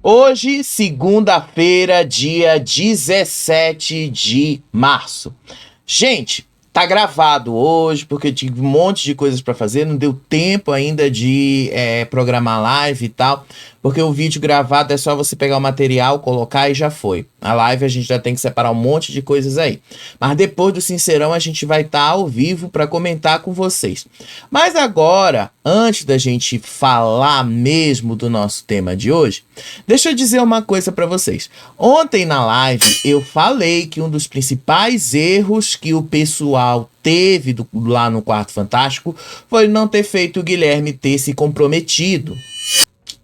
Hoje, segunda-feira, dia 17 de março. Gente, tá gravado hoje porque eu tive um monte de coisas pra fazer, não deu tempo ainda de programar live e tal, porque o vídeo gravado é só você pegar o material, colocar e já foi. A live a gente já tem que separar um monte de coisas aí. Mas depois do Sincerão a gente vai estar ao vivo para comentar com vocês. Mas agora, antes da gente falar mesmo do nosso tema de hoje, deixa eu dizer uma coisa para vocês. Ontem na live eu falei que um dos principais erros que o pessoal teve lá no Quarto Fantástico foi não ter feito o Guilherme ter se comprometido.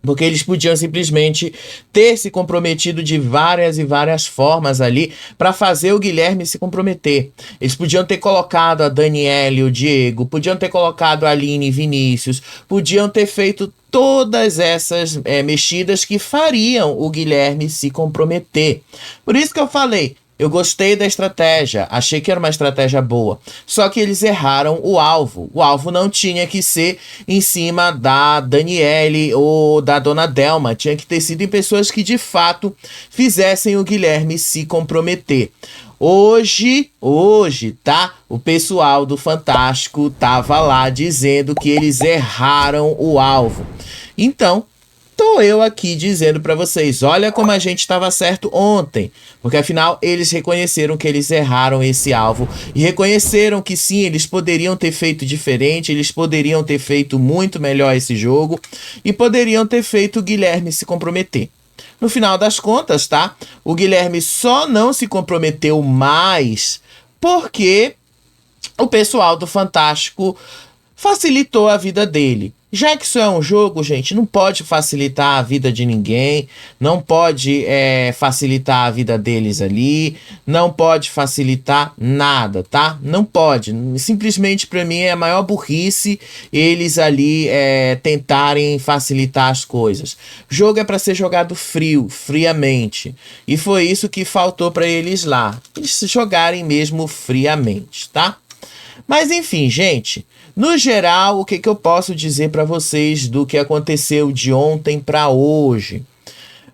Porque eles podiam simplesmente ter se comprometido de várias e várias formas ali para fazer o Guilherme se comprometer. Eles podiam ter colocado a Daniela e o Diego, podiam ter colocado a Aline e Vinícius, podiam ter feito todas essas mexidas que fariam o Guilherme se comprometer. Por isso que eu falei, eu gostei da estratégia, achei que era uma estratégia boa, só que eles erraram o alvo. O alvo não tinha que ser em cima da Daniele ou da Dona Delma, tinha que ter sido em pessoas que de fato fizessem o Guilherme se comprometer. Hoje, tá? O pessoal do Fantástico tava lá dizendo que eles erraram o alvo. Então, tô eu aqui dizendo para vocês, olha como a gente estava certo ontem, porque afinal eles reconheceram que eles erraram esse alvo e reconheceram que sim, eles poderiam ter feito diferente, eles poderiam ter feito muito melhor esse jogo e poderiam ter feito o Guilherme se comprometer. No final das contas, tá? O Guilherme só não se comprometeu mais porque o pessoal do Fantástico facilitou a vida dele. Já que isso é um jogo, gente, não pode facilitar a vida de ninguém, não pode facilitar a vida deles ali, não pode facilitar nada, tá? Não pode. Simplesmente, pra mim, é a maior burrice eles ali tentarem facilitar as coisas. O jogo é pra ser jogado friamente. E foi isso que faltou pra eles lá. Eles jogarem mesmo friamente, tá? Mas enfim, gente, no geral, o que eu posso dizer para vocês do que aconteceu de ontem para hoje?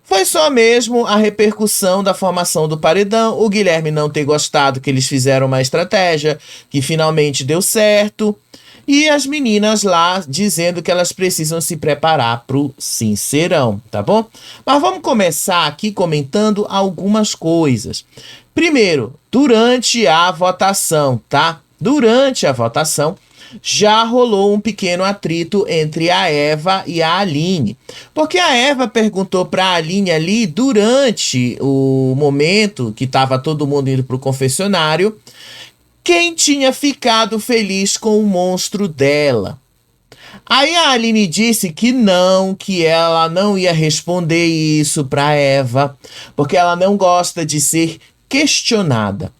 Foi só mesmo a repercussão da formação do paredão, o Guilherme não ter gostado que eles fizeram uma estratégia que finalmente deu certo, e as meninas lá dizendo que elas precisam se preparar pro Sincerão, tá bom? Mas vamos começar aqui comentando algumas coisas. Primeiro, durante a votação, tá? Durante a votação, já rolou um pequeno atrito entre a Eva e a Aline. Porque a Eva perguntou para a Aline ali, durante o momento que estava todo mundo indo para o confessionário, quem tinha ficado feliz com o monstro dela. Aí a Aline disse que ela não ia responder isso para Eva, porque ela não gosta de ser questionada.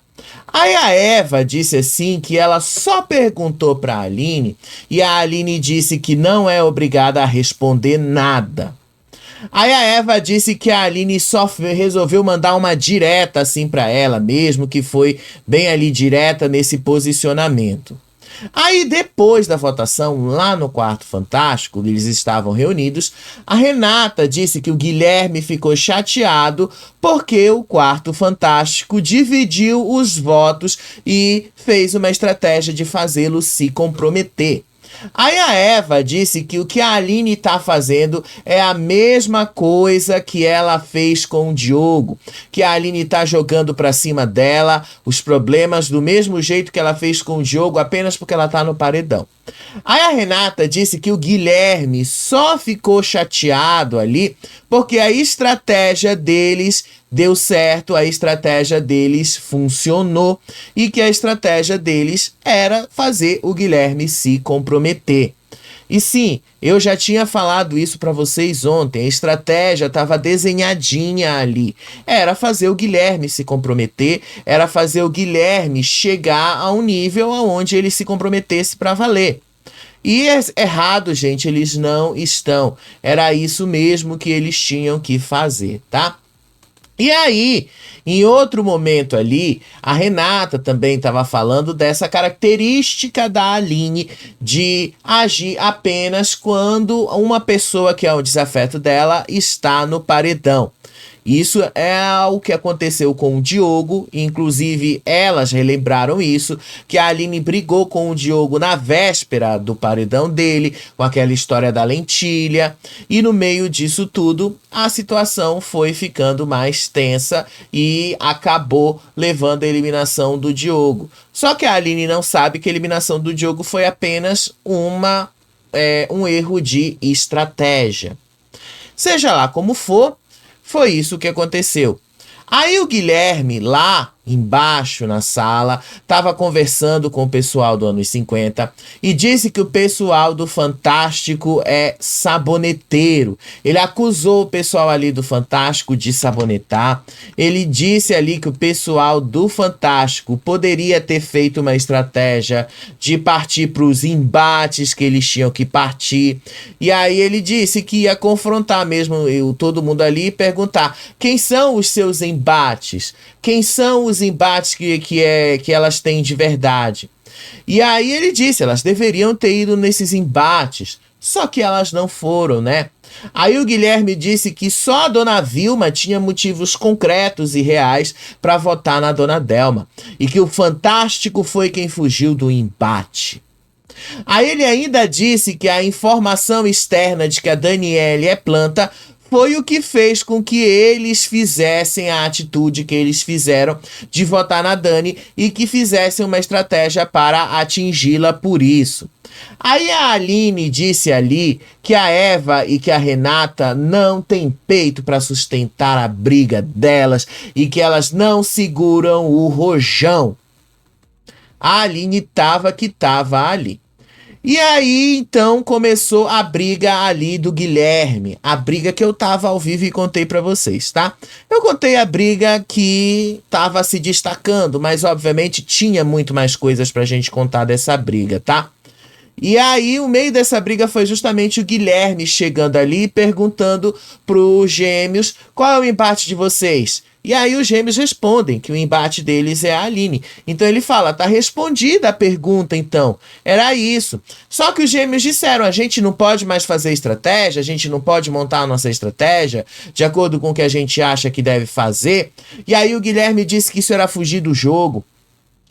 Aí a Eva disse assim que ela só perguntou para a Aline e a Aline disse que não é obrigada a responder nada. Aí a Eva disse que a Aline só resolveu mandar uma direta assim para ela mesmo, que foi bem ali direta nesse posicionamento. Aí depois da votação, lá no Quarto Fantástico, eles estavam reunidos, a Renata disse que o Guilherme ficou chateado porque o Quarto Fantástico dividiu os votos e fez uma estratégia de fazê-lo se comprometer. Aí a Eva disse que o que a Aline tá fazendo é a mesma coisa que ela fez com o Diogo, que a Aline tá jogando pra cima dela os problemas do mesmo jeito que ela fez com o Diogo, apenas porque ela tá no paredão. Aí a Renata disse que o Guilherme só ficou chateado ali porque a estratégia deles deu certo, a estratégia deles funcionou e que a estratégia deles era fazer o Guilherme se comprometer. E sim, eu já tinha falado isso para vocês ontem, a estratégia estava desenhadinha ali. Era fazer o Guilherme se comprometer, era fazer o Guilherme chegar a um nível onde ele se comprometesse para valer. E errado, gente, eles não estão. Era isso mesmo que eles tinham que fazer, tá? E aí, em outro momento ali, a Renata também estava falando dessa característica da Aline de agir apenas quando uma pessoa que é o desafeto dela está no paredão. Isso é o que aconteceu com o Diogo, inclusive elas relembraram isso, que a Aline brigou com o Diogo na véspera do paredão dele, com aquela história da lentilha, e no meio disso tudo, a situação foi ficando mais tensa e acabou levando a eliminação do Diogo. Só que a Aline não sabe que a eliminação do Diogo foi apenas um erro de estratégia. Seja lá como for, foi isso que aconteceu. Aí o Guilherme, lá embaixo na sala, estava conversando com o pessoal do anos 50 e disse que o pessoal do Fantástico é saboneteiro. Ele acusou o pessoal ali do Fantástico de sabonetar. Ele disse ali que o pessoal do Fantástico poderia ter feito uma estratégia de partir para os embates que eles tinham que partir. E aí ele disse que ia confrontar mesmo todo mundo ali e perguntar: quem são os seus embates? Quem são os embates que elas têm de verdade? E aí ele disse, elas deveriam ter ido nesses embates, só que elas não foram, né? Aí o Guilherme disse que só a dona Vilma tinha motivos concretos e reais para votar na dona Delma, e que o Fantástico foi quem fugiu do embate. Aí ele ainda disse que a informação externa de que a Daniele é planta foi o que fez com que eles fizessem a atitude que eles fizeram de votar na Dani e que fizessem uma estratégia para atingi-la por isso. Aí a Aline disse ali que a Eva e que a Renata não têm peito para sustentar a briga delas e que elas não seguram o rojão. A Aline tava ali. E aí, então, começou a briga ali do Guilherme. A briga que eu tava ao vivo e contei pra vocês, tá? Eu contei a briga que tava se destacando, mas obviamente tinha muito mais coisas pra gente contar dessa briga, tá? E aí, o meio dessa briga foi justamente o Guilherme chegando ali e perguntando pros gêmeos qual é o embate de vocês. E aí os gêmeos respondem que o embate deles é a Aline. Então ele fala, tá respondida a pergunta então. Era isso. Só que os gêmeos disseram, a gente não pode mais fazer estratégia, a gente não pode montar a nossa estratégia de acordo com o que a gente acha que deve fazer. E aí o Guilherme disse que isso era fugir do jogo.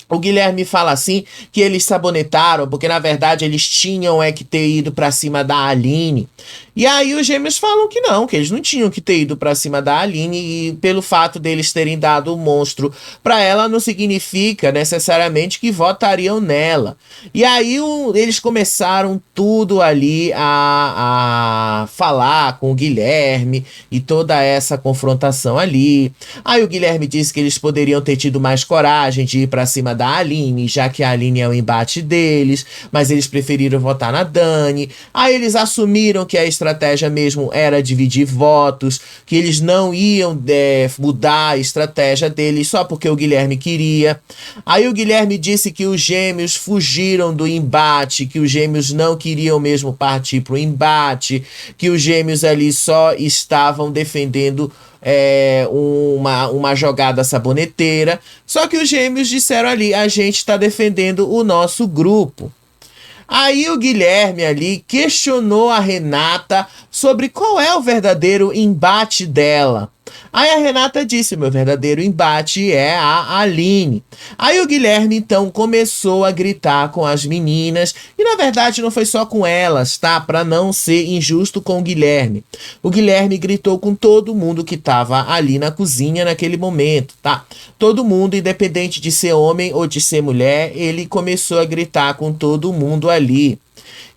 O Guilherme fala assim que eles sabonetaram, porque na verdade eles tinham que ter ido pra cima da Aline. E aí os gêmeos falam que não, que eles não tinham que ter ido pra cima da Aline e pelo fato deles terem dado o monstro pra ela não significa necessariamente que votariam nela. E aí eles começaram tudo ali a falar com o Guilherme e toda essa confrontação ali. Aí o Guilherme disse que eles poderiam ter tido mais coragem de ir pra cima da Aline, já que a Aline é o embate deles, mas eles preferiram votar na Dani. Aí eles assumiram que a estratégia mesmo era dividir votos, que eles não iam mudar a estratégia deles só porque o Guilherme queria. Aí o Guilherme disse que os gêmeos fugiram do embate, que os gêmeos não queriam mesmo partir para o embate, que os gêmeos ali só estavam defendendo uma jogada saboneteira. Só que os gêmeos disseram ali, a gente está defendendo o nosso grupo. Aí o Guilherme ali questionou a Renata sobre qual é o verdadeiro embate dela. Aí a Renata disse, meu verdadeiro embate é a Aline. Aí o Guilherme então começou a gritar com as meninas, e na verdade não foi só com elas, tá? Pra não ser injusto com o Guilherme. O Guilherme gritou com todo mundo que tava ali na cozinha naquele momento, tá? Todo mundo, independente de ser homem ou de ser mulher, ele começou a gritar com todo mundo ali.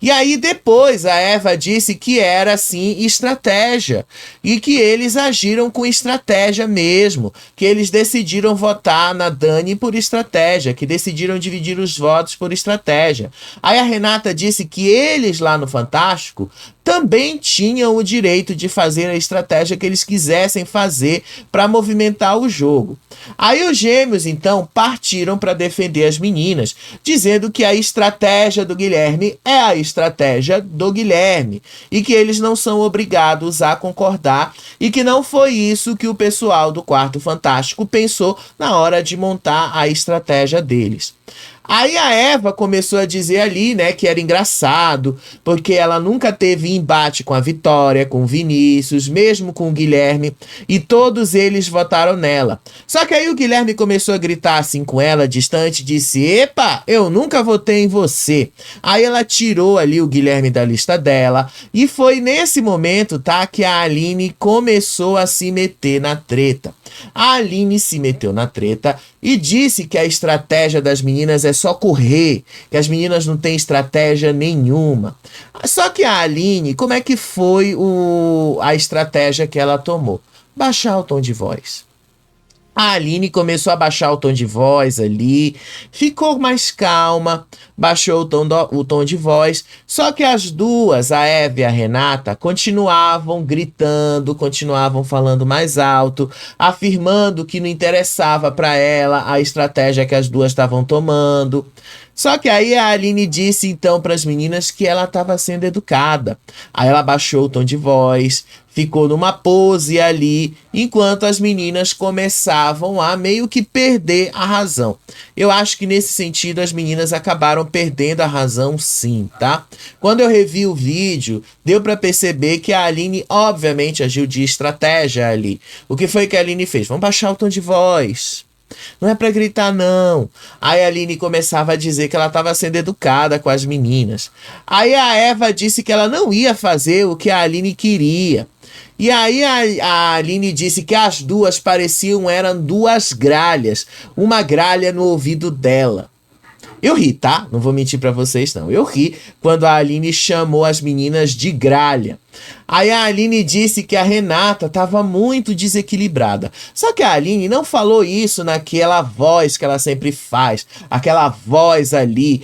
E aí depois a Eva disse que era sim estratégia e que eles agiram com estratégia mesmo, que eles decidiram votar na Dani por estratégia, que decidiram dividir os votos por estratégia. Aí a Renata disse que eles lá no Fantástico também tinham o direito de fazer a estratégia que eles quisessem fazer para movimentar o jogo. Aí os gêmeos, então, partiram para defender as meninas, dizendo que a estratégia do Guilherme é a estratégia do Guilherme e que eles não são obrigados a concordar e que não foi isso que o pessoal do Quarto Fantástico pensou na hora de montar a estratégia deles. Aí a Eva começou a dizer ali, né, que era engraçado, porque ela nunca teve embate com a Vitória, com o Vinícius, mesmo com o Guilherme, e todos eles votaram nela. Só que aí o Guilherme começou a gritar assim com ela, distante, disse: "Epa, eu nunca votei em você". Aí ela tirou ali o Guilherme da lista dela, e foi nesse momento, tá, que a Aline começou a se meter na treta. A Aline se meteu na treta e disse que a estratégia das meninas é só correr, que as meninas não têm estratégia nenhuma. Só que a Aline, como é que foi a estratégia que ela tomou? Baixar o tom de voz. A Aline começou a baixar o tom de voz ali, ficou mais calma, baixou o tom de voz, só que as duas, a Eva e a Renata, continuavam gritando, continuavam falando mais alto, afirmando que não interessava para ela a estratégia que as duas estavam tomando. Só que aí a Aline disse então para as meninas que ela estava sendo educada. Aí ela baixou o tom de voz, ficou numa pose ali, enquanto as meninas começavam a meio que perder a razão. Eu acho que nesse sentido as meninas acabaram perdendo a razão sim, tá? Quando eu revi o vídeo, deu para perceber que a Aline obviamente agiu de estratégia ali. O que foi que a Aline fez? Vamos baixar o tom de voz. Não é pra gritar, não. Aí a Aline começava a dizer que ela estava sendo educada com as meninas. Aí a Eva disse que ela não ia fazer o que a Aline queria. E aí a Aline disse que as duas eram duas gralhas. Uma gralha no ouvido dela. Eu ri, tá? Não vou mentir pra vocês, não. Eu ri quando a Aline chamou as meninas de gralha. Aí a Aline disse que a Renata estava muito desequilibrada. Só que a Aline não falou isso naquela voz que ela sempre faz. Aquela voz ali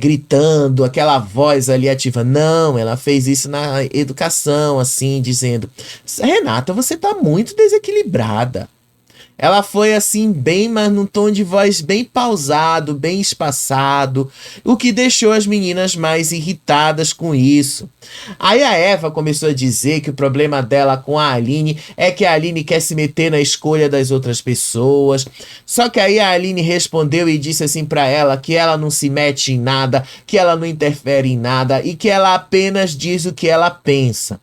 gritando, aquela voz ali ativa. Não, ela fez isso na educação, assim, dizendo: Renata, você tá muito desequilibrada. Ela foi assim, bem, mas num tom de voz bem pausado, bem espaçado, o que deixou as meninas mais irritadas com isso. Aí a Eva começou a dizer que o problema dela com a Aline é que a Aline quer se meter na escolha das outras pessoas. Só que aí a Aline respondeu e disse assim pra ela que ela não se mete em nada, que ela não interfere em nada e que ela apenas diz o que ela pensa.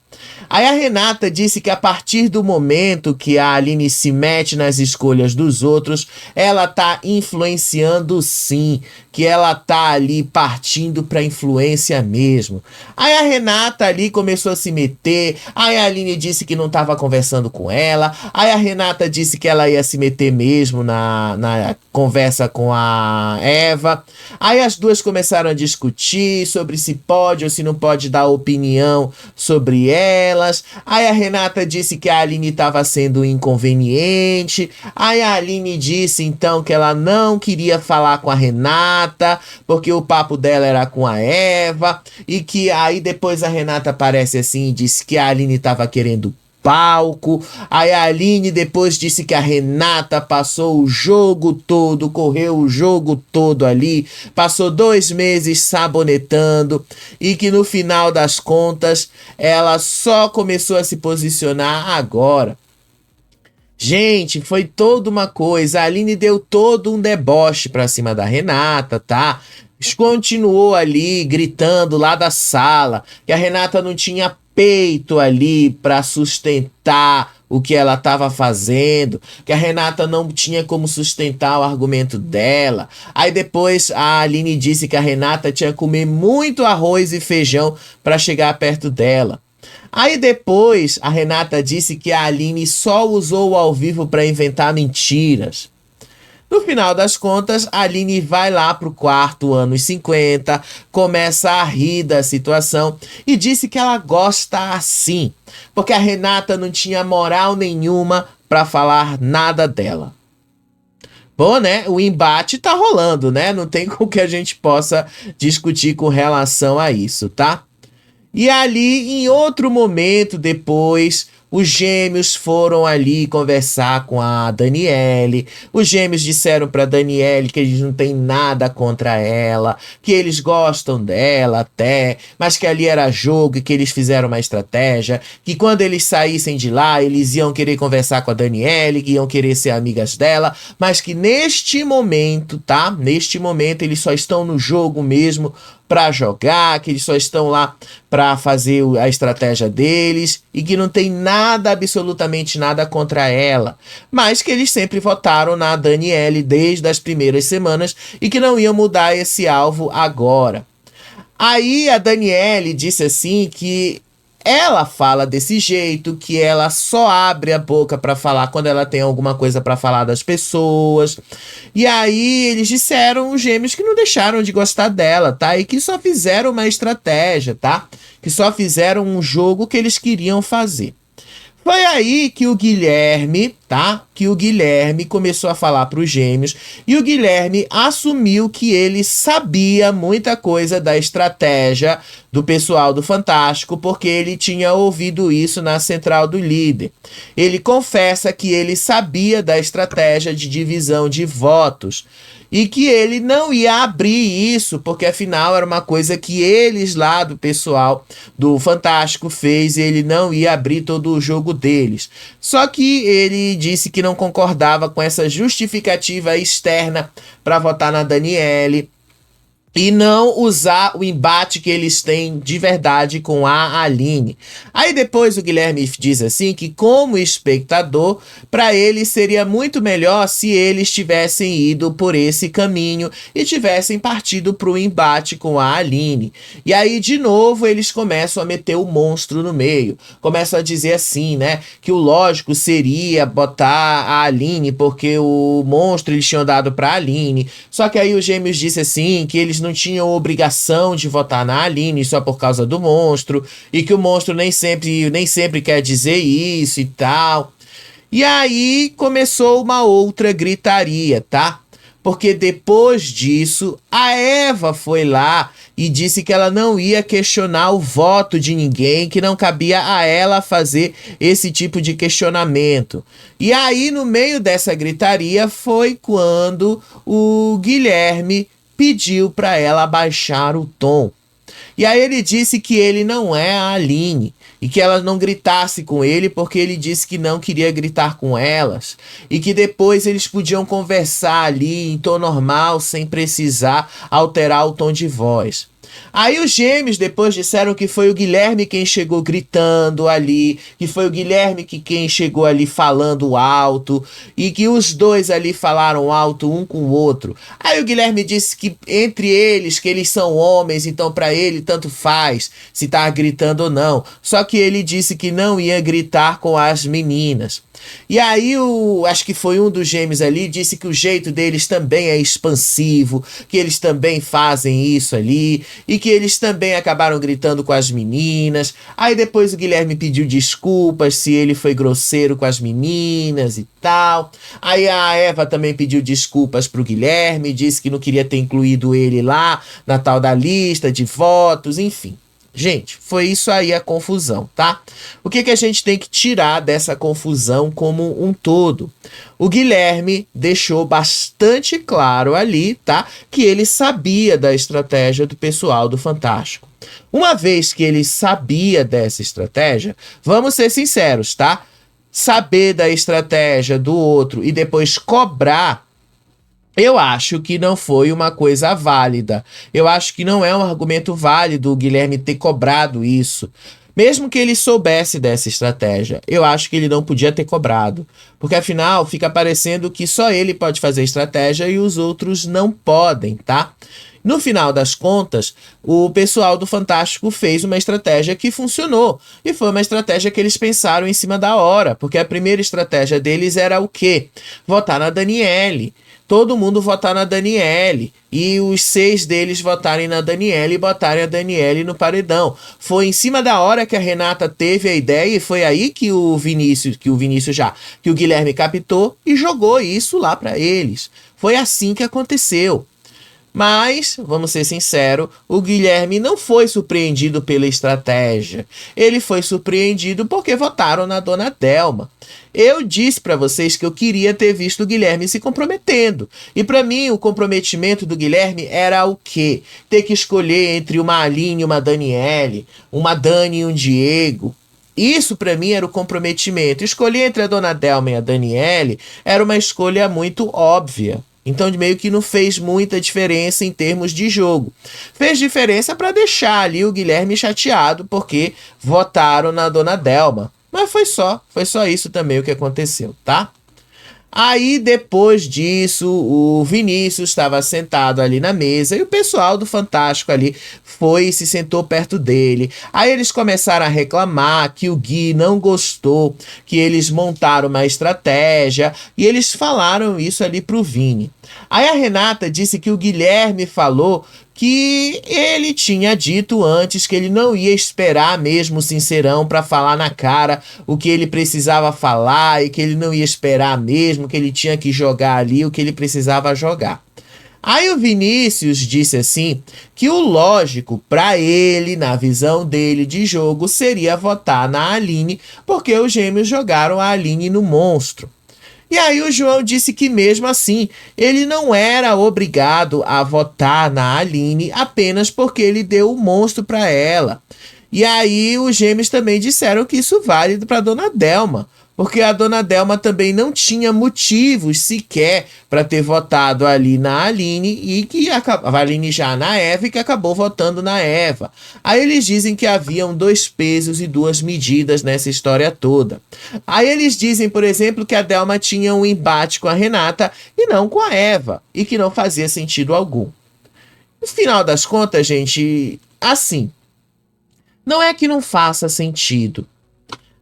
Aí a Renata disse que a partir do momento que a Aline se mete nas escolhas dos outros, ela tá influenciando sim, que ela tá ali partindo pra influência mesmo. Aí a Renata ali começou a se meter, aí a Aline disse que não tava conversando com ela, aí a Renata disse que ela ia se meter mesmo na conversa com a Eva. Aí as duas começaram a discutir sobre se pode ou se não pode dar opinião sobre elas. Aí a Renata disse que a Aline estava sendo inconveniente. Aí a Aline disse então que ela não queria falar com a Renata, porque o papo dela era com a Eva. E que aí depois a Renata aparece assim e disse que a Aline estava querendo palco. Aí a Aline depois disse que a Renata passou o jogo todo, correu o jogo todo ali, passou 2 meses sabonetando e que no final das contas ela só começou a se posicionar agora. Gente, foi toda uma coisa. A Aline deu todo um deboche pra cima da Renata, tá? Continuou ali gritando lá da sala que a Renata não tinha peito ali para sustentar o que ela estava fazendo, que a Renata não tinha como sustentar o argumento dela. Aí depois a Aline disse que a Renata tinha que comer muito arroz e feijão para chegar perto dela. Aí depois a Renata disse que a Aline só usou o ao vivo para inventar mentiras. No final das contas, a Aline vai lá pro quarto, anos 50, começa a rir da situação e disse que ela gosta assim, porque a Renata não tinha moral nenhuma para falar nada dela. Bom, né? O embate tá rolando, né? Não tem com que a gente possa discutir com relação a isso, tá? E ali, em outro momento depois, os gêmeos foram ali conversar com a Daniele. Os gêmeos disseram para Daniele que eles não têm nada contra ela, que eles gostam dela até, mas que ali era jogo e que eles fizeram uma estratégia, que quando eles saíssem de lá, eles iam querer conversar com a Daniele, que iam querer ser amigas dela, mas que neste momento, tá? Neste momento eles só estão no jogo mesmo para jogar, que eles só estão lá para fazer a estratégia deles e que não tem nada, absolutamente nada contra ela, mas que eles sempre votaram na Daniele desde as primeiras semanas e que não iam mudar esse alvo agora. Aí a Daniele disse assim que ela fala desse jeito, que ela só abre a boca para falar quando ela tem alguma coisa para falar das pessoas. E aí eles disseram, os gêmeos, que não deixaram de gostar dela, tá? E que só fizeram uma estratégia, tá? Que só fizeram um jogo que eles queriam fazer. Foi aí que o Guilherme, tá? Que o Guilherme começou a falar para os gêmeos e o Guilherme assumiu que ele sabia muita coisa da estratégia do pessoal do Fantástico, porque ele tinha ouvido isso na Central do Líder. Ele confessa que ele sabia da estratégia de divisão de votos e que ele não ia abrir isso, porque afinal era uma coisa que eles lá do pessoal do Fantástico fez e ele não ia abrir todo o jogo deles. Só que ele disse que não concordava com essa justificativa externa para votar na Daniele e não usar o embate que eles têm de verdade com a Aline. Aí depois o Guilherme diz assim que, como espectador, para ele seria muito melhor se eles tivessem ido por esse caminho e tivessem partido para o embate com a Aline. E aí, de novo, eles começam a meter o monstro no meio. Começam a dizer assim, né, que o lógico seria botar a Aline, porque o monstro eles tinham dado para a Aline. Só que aí os gêmeos disse assim, que eles não tinham obrigação de votar na Aline só por causa do monstro, e que o monstro nem sempre quer dizer isso e tal. E aí começou uma outra gritaria, tá? Porque depois disso, a Eva foi lá e disse que ela não ia questionar o voto de ninguém, que não cabia a ela fazer esse tipo de questionamento. E aí, no meio dessa gritaria, foi quando o Guilherme pediu para ela abaixar o tom. E aí ele disse que ele não é a Aline e que ela não gritasse com ele porque ele disse que não queria gritar com elas e que depois eles podiam conversar ali em tom normal sem precisar alterar o tom de voz. Aí os gêmeos depois disseram que foi o Guilherme quem chegou gritando ali, que foi o Guilherme quem chegou ali falando alto e que os dois ali falaram alto um com o outro. Aí o Guilherme disse que entre eles, que eles são homens, então para ele tanto faz se tá gritando ou não. Só que ele disse que não ia gritar com as meninas. E aí, acho que foi um dos gêmeos ali, disse que o jeito deles também é expansivo, que eles também fazem isso ali, e que eles também acabaram gritando com as meninas. Aí depois o Guilherme pediu desculpas se ele foi grosseiro com as meninas e tal. Aí a Eva também pediu desculpas pro Guilherme, disse que não queria ter incluído ele lá na tal da lista de votos, enfim. Gente, foi isso aí a confusão, tá? O que a gente tem que tirar dessa confusão como um todo? O Guilherme deixou bastante claro ali, tá? Que ele sabia da estratégia do pessoal do Fantástico. Uma vez que ele sabia dessa estratégia, vamos ser sinceros, tá? Saber da estratégia do outro e depois cobrar, eu acho que não foi uma coisa válida. Eu acho que não é um argumento válido o Guilherme ter cobrado isso. Mesmo que ele soubesse dessa estratégia, eu acho que ele não podia ter cobrado. Porque afinal fica parecendo que só ele pode fazer estratégia e os outros não podem, tá? No final das contas, o pessoal do Fantástico fez uma estratégia que funcionou. E foi uma estratégia que eles pensaram em cima da hora. Porque a primeira estratégia deles era o quê? Votar na Daniele. Todo mundo votar na Daniele e os 6 deles votarem na Daniele e botarem a Daniele no paredão. Foi em cima da hora que a Renata teve a ideia e foi aí que o Guilherme captou e jogou isso lá para eles. Foi assim que aconteceu. Mas, vamos ser sinceros, o Guilherme não foi surpreendido pela estratégia. Ele foi surpreendido porque votaram na Dona Delma. Eu disse para vocês que eu queria ter visto o Guilherme se comprometendo. E para mim, o comprometimento do Guilherme era o quê? Ter que escolher entre uma Aline e uma Daniele, uma Dani e um Diego. Isso para mim era o comprometimento. Escolher entre a Dona Delma e a Daniele era uma escolha muito óbvia. Então, meio que não fez muita diferença em termos de jogo. Fez diferença para deixar ali o Guilherme chateado porque votaram na Dona Delma. Mas foi só isso também o que aconteceu, tá? Aí, depois disso, o Vinícius estava sentado ali na mesa e o pessoal do Fantástico ali foi e se sentou perto dele. Aí eles começaram a reclamar que o Gui não gostou, que eles montaram uma estratégia e eles falaram isso ali pro Vini. Aí a Renata disse que o Guilherme falou que ele tinha dito antes que ele não ia esperar mesmo o Sincerão para falar na cara o que ele precisava falar e que ele não ia esperar mesmo, que ele tinha que jogar ali o que ele precisava jogar. Aí o Vinícius disse assim que o lógico para ele, na visão dele de jogo, seria votar na Aline, porque os gêmeos jogaram a Aline no monstro. E aí o João disse que mesmo assim, ele não era obrigado a votar na Aline apenas porque ele deu o monstro para ela. E aí os gêmeos também disseram que isso vale para Dona Delma, porque a Dona Delma também não tinha motivos sequer para ter votado ali na Aline e que a Aline já na Eva e que acabou votando na Eva. Aí eles dizem que haviam 2 pesos e 2 medidas nessa história toda. Aí eles dizem, por exemplo, que a Delma tinha um embate com a Renata e não com a Eva, e que não fazia sentido algum. No final das contas, gente, assim, não é que não faça sentido.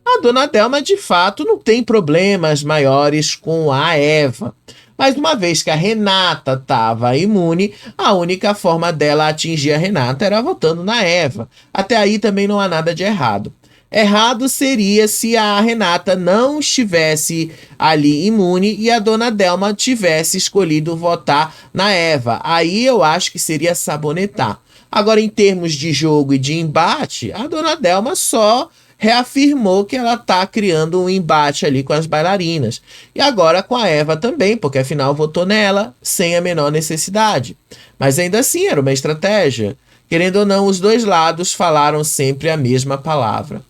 A Dona Delma, de fato, não tem problemas maiores com a Eva. Mas uma vez que a Renata estava imune, a única forma dela atingir a Renata era votando na Eva. Até aí também não há nada de errado. Errado seria se a Renata não estivesse ali imune e a Dona Delma tivesse escolhido votar na Eva. Aí eu acho que seria sabonetar. Agora, em termos de jogo e de embate, a Dona Delma só reafirmou que ela tá criando um embate ali com as bailarinas. E agora com a Eva também, porque afinal votou nela sem a menor necessidade. Mas ainda assim era uma estratégia. Querendo ou não, os dois lados falaram sempre a mesma palavra.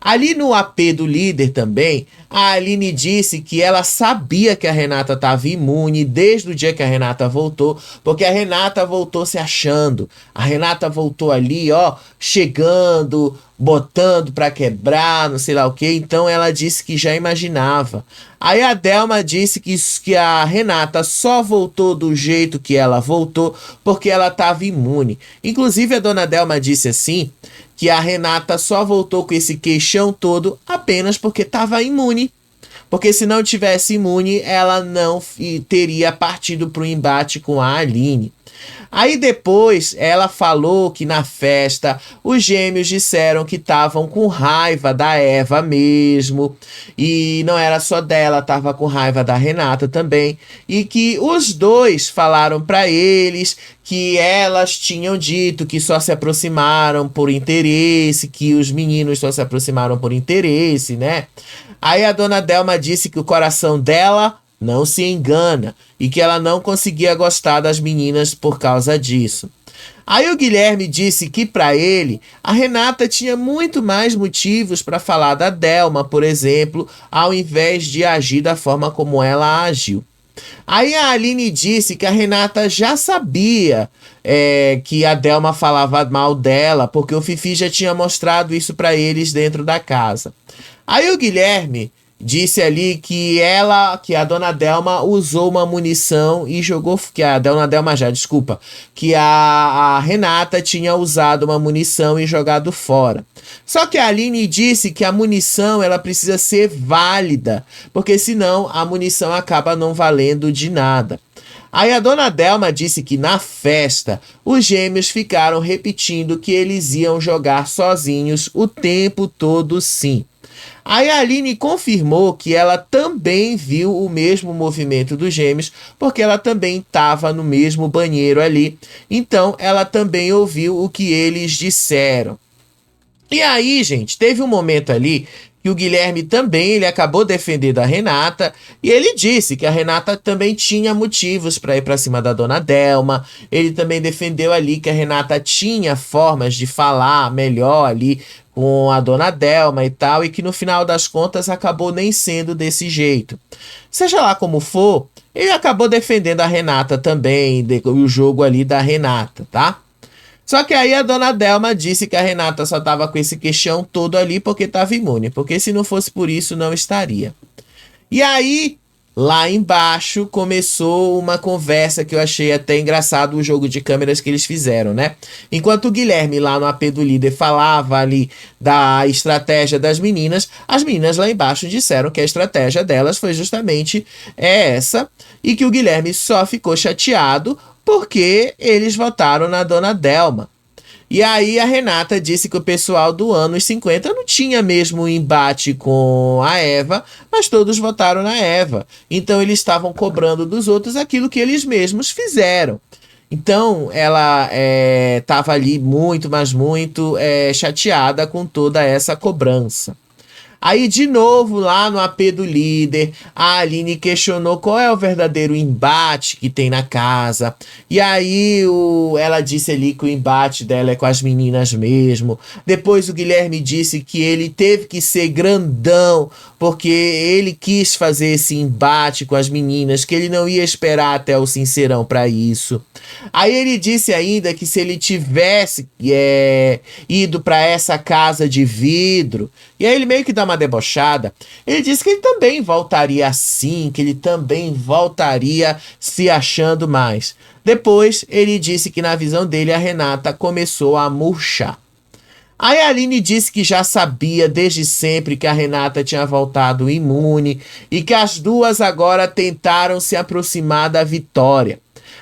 Ali no AP do líder também, a Aline disse que ela sabia que a Renata estava imune desde o dia que a Renata voltou, porque a Renata voltou se achando. A Renata voltou ali, ó, chegando, botando pra quebrar, não sei lá o que. Então ela disse que já imaginava. Aí a Delma disse que a Renata só voltou do jeito que ela voltou porque ela estava imune. Inclusive a Dona Delma disse assim, que a Renata só voltou com esse queixão todo apenas porque estava imune. Porque se não tivesse imune, ela não teria partido para o embate com a Aline. Aí depois ela falou que na festa os gêmeos disseram que estavam com raiva da Eva mesmo. E não era só dela, estava com raiva da Renata também. E que os dois falaram para eles que elas tinham dito que só se aproximaram por interesse, que os meninos só se aproximaram por interesse, né? Aí a Dona Delma disse que o coração dela não se engana e que ela não conseguia gostar das meninas por causa disso. Aí o Guilherme disse que para ele a Renata tinha muito mais motivos para falar da Delma, por exemplo, ao invés de agir da forma como ela agiu. Aí a Aline disse que a Renata já sabia que a Delma falava mal dela, porque o Fifi já tinha mostrado isso para eles dentro da casa. Aí o Guilherme disse ali que a Dona Delma usou uma munição e jogou, que a Dona Delma que a Renata tinha usado uma munição e jogado fora. Só que a Aline disse que a munição ela precisa ser válida, porque senão a munição acaba não valendo de nada. Aí a Dona Delma disse que na festa os gêmeos ficaram repetindo que eles iam jogar sozinhos o tempo todo sim. Aí a Aline confirmou que ela também viu o mesmo movimento dos gêmeos, porque ela também estava no mesmo banheiro ali. Então ela também ouviu o que eles disseram. E aí, gente, teve um momento ali que o Guilherme também, ele acabou defendendo a Renata, e ele disse que a Renata também tinha motivos para ir para cima da dona Delma. Ele também defendeu ali que a Renata tinha formas de falar melhor ali com a dona Delma e tal, e que no final das contas acabou nem sendo desse jeito. Seja lá como for, ele acabou defendendo a Renata também, o jogo ali da Renata, tá? Só que aí a dona Delma disse que a Renata só tava com esse queixão todo ali porque tava imune, porque se não fosse por isso não estaria. E aí, lá embaixo, começou uma conversa que eu achei até engraçado, o jogo de câmeras que eles fizeram, né? Enquanto o Guilherme lá no AP do líder falava ali da estratégia das meninas, as meninas lá embaixo disseram que a estratégia delas foi justamente essa, e que o Guilherme só ficou chateado porque eles votaram na dona Delma. E aí a Renata disse que o pessoal do anos 50 não tinha mesmo embate com a Eva, mas todos votaram na Eva. Então eles estavam cobrando dos outros aquilo que eles mesmos fizeram. Então ela estava ali muito, mas muito chateada com toda essa cobrança. Aí, de novo, lá no AP do líder, a Aline questionou qual é o verdadeiro embate que tem na casa. E aí, ela disse ali que o embate dela é com as meninas mesmo. Depois, o Guilherme disse que ele teve que ser grandão, porque ele quis fazer esse embate com as meninas, que ele não ia esperar até o Sincerão para isso. Aí, ele disse ainda que se ele tivesse ido para essa casa de vidro, e aí ele meio que dá uma debochada, ele disse que ele também voltaria assim, que ele também voltaria se achando mais. Depois, ele disse que na visão dele a Renata começou a murchar. Aí a Aline disse que já sabia desde sempre que a Renata tinha voltado imune e que as duas agora tentaram se aproximar da Vitória.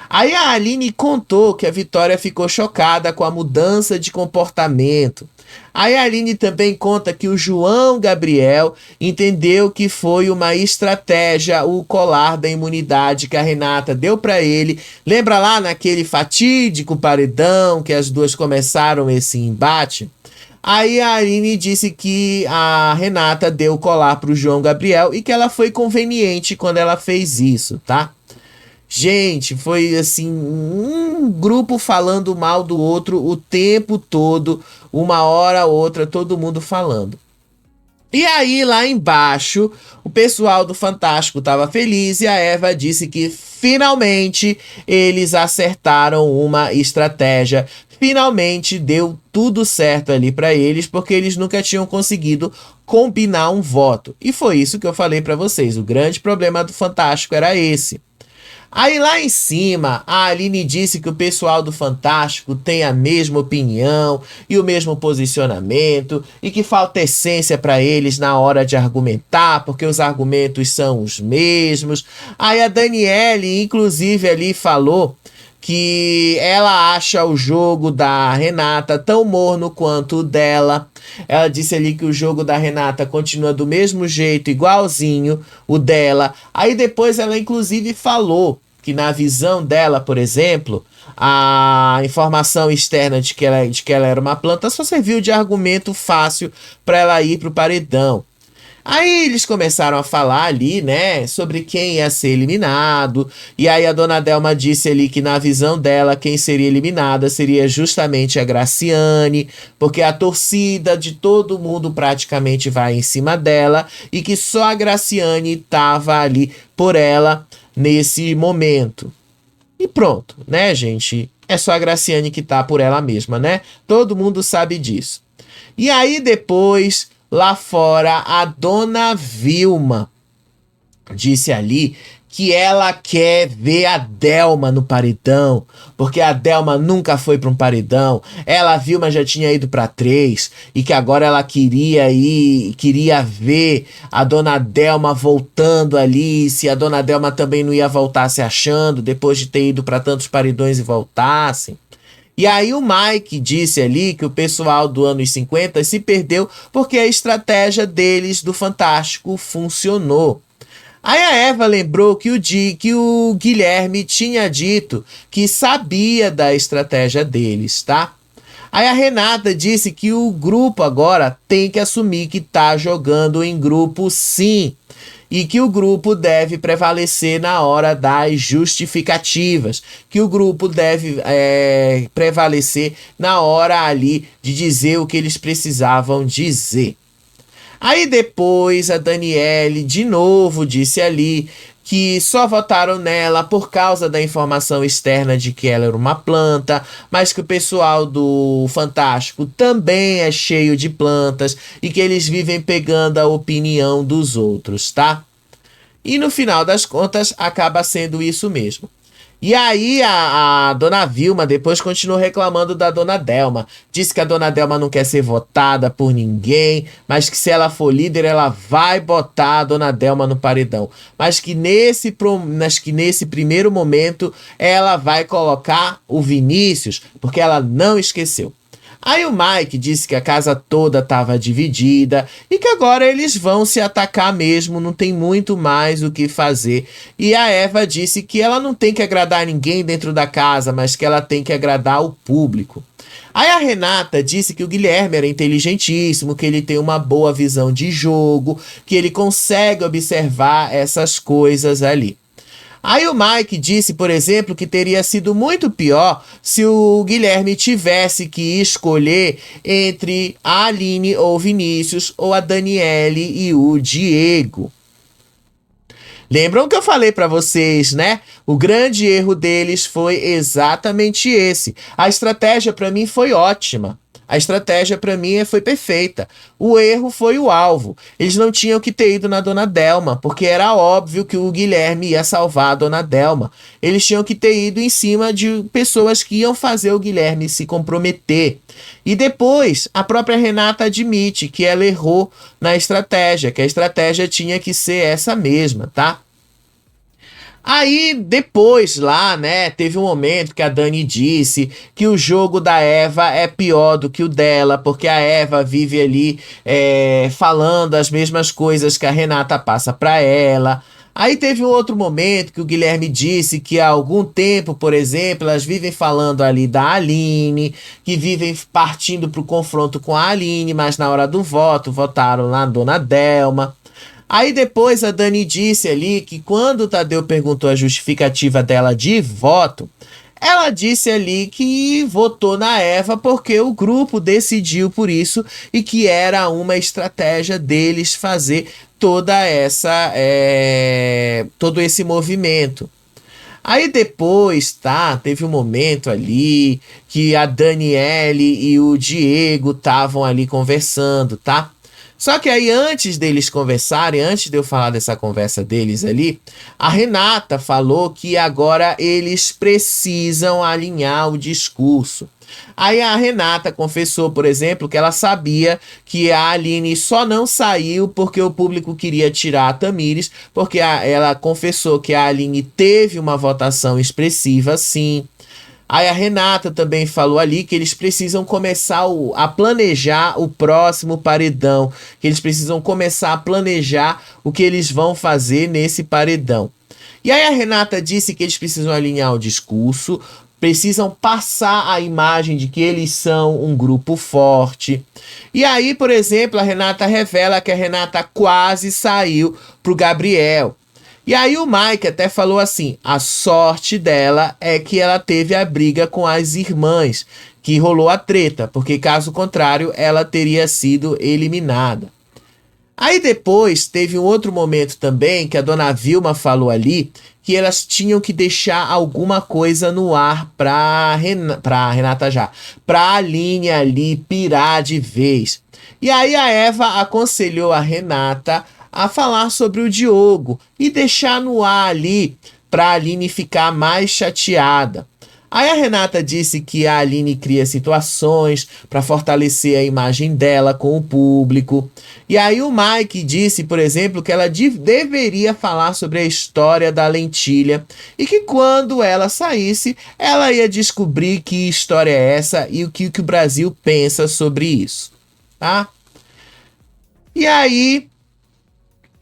Aí a Aline contou que a Vitória ficou chocada com a mudança de comportamento. Aí a Aline também conta que o João Gabriel entendeu que foi uma estratégia o colar da imunidade que a Renata deu para ele. Lembra lá naquele fatídico paredão que as duas começaram esse embate? Aí a Aline disse que a Renata deu o colar pro João Gabriel e que ela foi conveniente quando ela fez isso, tá? Gente, foi assim, um grupo falando mal do outro o tempo todo, uma hora ou outra, todo mundo falando. E aí, lá embaixo, o pessoal do Fantástico estava feliz e a Eva disse que finalmente eles acertaram uma estratégia. Finalmente deu tudo certo ali para eles, porque eles nunca tinham conseguido combinar um voto. E foi isso que eu falei para vocês. O grande problema do Fantástico era esse. Aí lá em cima, a Aline disse que o pessoal do Fantástico tem a mesma opinião e o mesmo posicionamento e que falta essência para eles na hora de argumentar, porque os argumentos são os mesmos. Aí a Daniele, inclusive, ali falou que ela acha o jogo da Renata tão morno quanto o dela. Ela disse ali que o jogo da Renata continua do mesmo jeito, igualzinho o dela. Aí depois ela inclusive falou que na visão dela, por exemplo, a informação externa de que ela era uma planta só serviu de argumento fácil para ela ir pro paredão. Aí eles começaram a falar ali, né, sobre quem ia ser eliminado. E aí a dona Delma disse ali que na visão dela, quem seria eliminada seria justamente a Graciane, porque a torcida de todo mundo praticamente vai em cima dela e que só a Graciane estava ali por ela nesse momento. E pronto, né, gente? É só a Graciane que tá por ela mesma, né? Todo mundo sabe disso. E aí depois, lá fora, a dona Vilma disse ali que ela quer ver a Delma no paredão, porque a Delma nunca foi para um paredão. Ela, a Vilma, já tinha ido para 3 e que agora ela queria ver a dona Delma voltando ali, se a dona Delma também não ia voltar se achando depois de ter ido para tantos paredões e voltassem. E aí o Mike disse ali que o pessoal do anos 50 se perdeu porque a estratégia deles do Fantástico funcionou. Aí a Eva lembrou que o Guilherme tinha dito que sabia da estratégia deles, tá? Aí a Renata disse que o grupo agora tem que assumir que tá jogando em grupo sim. E que o grupo deve prevalecer na hora das justificativas, que o grupo deve prevalecer na hora ali de dizer o que eles precisavam dizer. Aí depois a Daniele de novo disse ali que só votaram nela por causa da informação externa de que ela era uma planta, mas que o pessoal do Fantástico também é cheio de plantas e que eles vivem pegando a opinião dos outros, tá? E no final das contas acaba sendo isso mesmo. E aí a dona Vilma depois continuou reclamando da dona Delma. Disse que a dona Delma não quer ser votada por ninguém, mas que se ela for líder ela vai botar a dona Delma no paredão. Mas que nesse primeiro momento ela vai colocar o Vinícius, porque ela não esqueceu. Aí o Mike disse que a casa toda estava dividida e que agora eles vão se atacar mesmo, não tem muito mais o que fazer. E a Eva disse que ela não tem que agradar ninguém dentro da casa, mas que ela tem que agradar o público. Aí a Renata disse que o Guilherme era inteligentíssimo, que ele tem uma boa visão de jogo, que ele consegue observar essas coisas ali. Aí o Mike disse, por exemplo, que teria sido muito pior se o Guilherme tivesse que escolher entre a Aline ou o Vinícius, ou a Daniele e o Diego. Lembram que eu falei pra vocês, né? O grande erro deles foi exatamente esse. A estratégia pra mim foi ótima. A estratégia pra mim foi perfeita. O erro foi o alvo. Eles não tinham que ter ido na dona Delma, porque era óbvio que o Guilherme ia salvar a dona Delma. Eles tinham que ter ido em cima de pessoas que iam fazer o Guilherme se comprometer. E depois, a própria Renata admite que ela errou na estratégia, que a estratégia tinha que ser essa mesma, tá? Aí, depois lá, né, teve um momento que a Dani disse que o jogo da Eva é pior do que o dela, porque a Eva vive ali falando as mesmas coisas que a Renata passa pra ela. Aí teve um outro momento que o Guilherme disse que há algum tempo, por exemplo, elas vivem falando ali da Aline, que vivem partindo pro confronto com a Aline, mas na hora do voto votaram na dona Delma. Aí depois a Dani disse ali que quando o Tadeu perguntou a justificativa dela de voto, ela disse ali que votou na Eva porque o grupo decidiu por isso e que era uma estratégia deles fazer todo esse movimento. Aí depois, tá, teve um momento ali que a Daniele e o Diego estavam ali conversando, tá? Só que aí antes deles conversarem, antes de eu falar dessa conversa deles ali, a Renata falou que agora eles precisam alinhar o discurso. Aí a Renata confessou, por exemplo, que ela sabia que a Aline só não saiu porque o público queria tirar a Tamires, porque ela confessou que a Aline teve uma votação expressiva, sim. Aí a Renata também falou ali que eles precisam começar a planejar o próximo paredão, que eles precisam começar a planejar o que eles vão fazer nesse paredão. E aí a Renata disse que eles precisam alinhar o discurso, precisam passar a imagem de que eles são um grupo forte. E aí, por exemplo, a Renata revela que a Renata quase saiu pro Gabriel. E aí o Mike até falou assim, a sorte dela é que ela teve a briga com as irmãs, que rolou a treta, porque caso contrário ela teria sido eliminada. Aí depois teve um outro momento também que a dona Vilma falou ali que elas tinham que deixar alguma coisa no ar pra Renata já, pra Aline ali pirar de vez. E aí a Eva aconselhou a Renata a falar sobre o Diogo e deixar no ar ali pra Aline ficar mais chateada. Aí a Renata disse que a Aline cria situações para fortalecer a imagem dela com o público. E aí o Mike disse, por exemplo, que ela deveria falar sobre a história da lentilha e que quando ela saísse, ela ia descobrir que história é essa e o que o Brasil pensa sobre isso, tá? E aí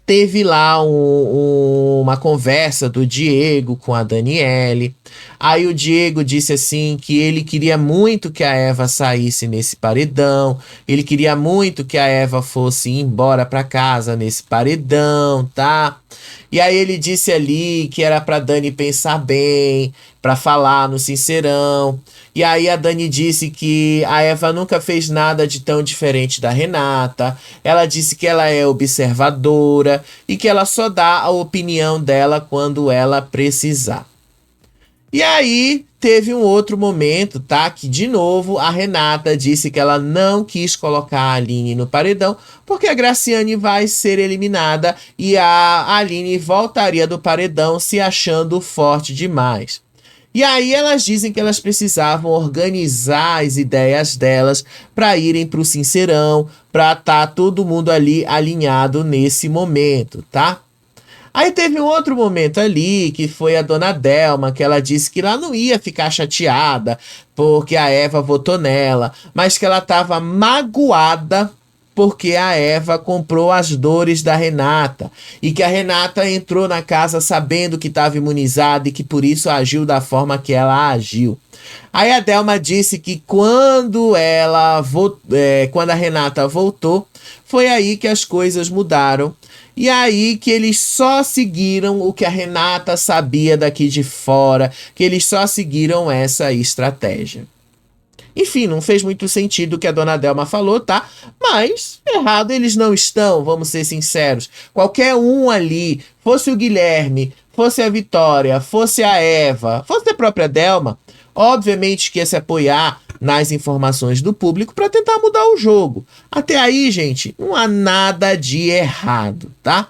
teve lá uma conversa do Diego com a Daniele. Aí o Diego disse assim que ele queria muito que a Eva saísse nesse paredão. Ele queria muito que a Eva fosse embora para casa nesse paredão, tá? E aí ele disse ali que era pra Dani pensar bem, pra falar no Sincerão. E aí a Dani disse que a Eva nunca fez nada de tão diferente da Renata. Ela disse que ela é observadora e que ela só dá a opinião dela quando ela precisar. E aí teve um outro momento, tá? Que de novo a Renata disse que ela não quis colocar a Aline no paredão porque a Graciane vai ser eliminada e a Aline voltaria do paredão se achando forte demais. E aí elas dizem que elas precisavam organizar as ideias delas para irem para o Sincerão, para estar todo mundo ali alinhado nesse momento, tá? Aí teve um outro momento ali, que foi a dona Delma, que ela disse que ela não ia ficar chateada porque a Eva votou nela, mas que ela estava magoada porque a Eva comprou as dores da Renata e que a Renata entrou na casa sabendo que estava imunizada e que por isso agiu da forma que ela agiu. Aí a Delma disse que quando a Renata voltou, foi aí que as coisas mudaram. E aí que eles só seguiram o que a Renata sabia daqui de fora, que eles só seguiram essa estratégia. Enfim, não fez muito sentido o que a dona Delma falou, tá? Mas errado eles não estão, vamos ser sinceros. Qualquer um ali, fosse o Guilherme, fosse a Vitória, fosse a Eva, fosse a própria Delma, obviamente que ia se apoiar nas informações do público para tentar mudar o jogo. Até aí, gente, não há nada de errado, tá?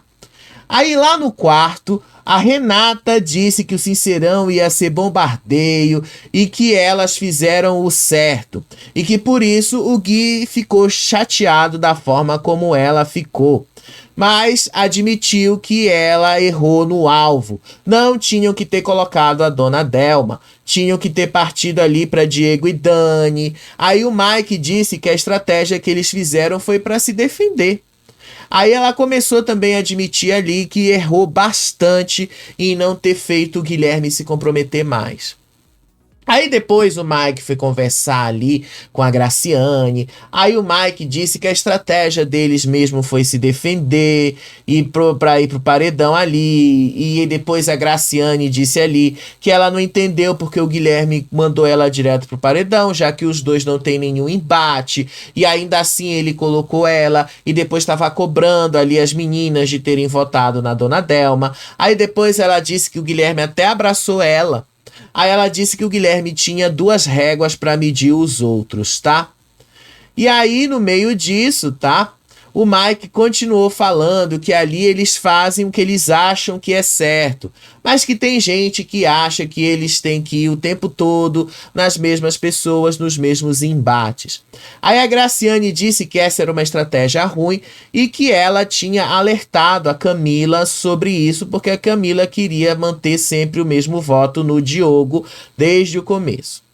Aí lá no quarto, a Renata disse que o Sincerão ia ser bombardeio e que elas fizeram o certo. E que por isso o Gui ficou chateado da forma como ela ficou. Mas admitiu que ela errou no alvo. Não tinham que ter colocado a dona Delma. Tinham que ter partido ali para Diego e Dani. Aí o Mike disse que a estratégia que eles fizeram foi para se defender. Aí ela começou também a admitir ali que errou bastante em não ter feito o Guilherme se comprometer mais. Aí depois o Mike foi conversar ali com a Graciane. Aí o Mike disse que a estratégia deles mesmo foi se defender e pra ir pro paredão ali. E depois a Graciane disse ali que ela não entendeu porque o Guilherme mandou ela direto pro paredão, já que os dois não tem nenhum embate. E ainda assim ele colocou ela e depois estava cobrando ali as meninas de terem votado na dona Delma. Aí depois ela disse que o Guilherme até abraçou ela. Aí ela disse que o Guilherme tinha 2 réguas para medir os outros, tá? E aí, no meio disso, tá? O Mike continuou falando que ali eles fazem o que eles acham que é certo, mas que tem gente que acha que eles têm que ir o tempo todo nas mesmas pessoas, nos mesmos embates. Aí a Graciane disse que essa era uma estratégia ruim e que ela tinha alertado a Camila sobre isso, porque a Camila queria manter sempre o mesmo voto no Diogo desde o começo.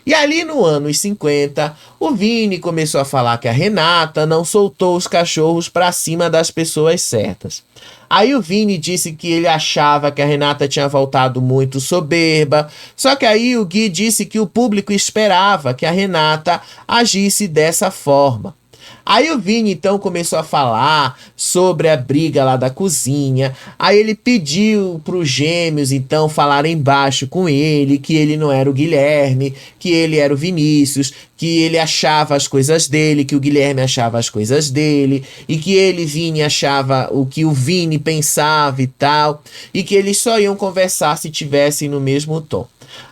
E ali no anos 50, o Vini começou a falar que a Renata não soltou os cachorros para cima das pessoas certas. Aí o Vini disse que ele achava que a Renata tinha voltado muito soberba, só que aí o Gui disse que o público esperava que a Renata agisse dessa forma. Aí o Vini então começou a falar sobre a briga lá da cozinha. Aí ele pediu para os gêmeos então falarem baixo com ele, que ele não era o Guilherme, que ele era o Vinícius, que ele achava as coisas dele, que o Guilherme achava as coisas dele, e que ele, Vini, achava o que o Vini pensava e tal, e que eles só iam conversar se tivessem no mesmo tom.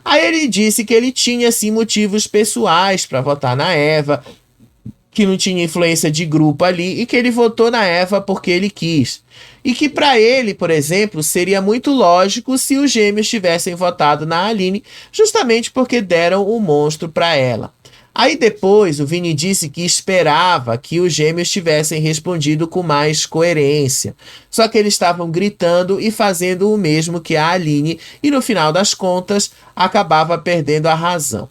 Aí ele disse que ele tinha sim motivos pessoais para votar na Eva, que não tinha influência de grupo ali e que ele votou na Eva porque ele quis. e que para ele, por exemplo, seria muito lógico se os gêmeos tivessem votado na Aline, justamente porque deram o monstro para ela. Aí depois o Vini disse que esperava que os gêmeos tivessem respondido com mais coerência. Só que eles estavam gritando e fazendo o mesmo que a Aline e no final das contas acabava perdendo a razão.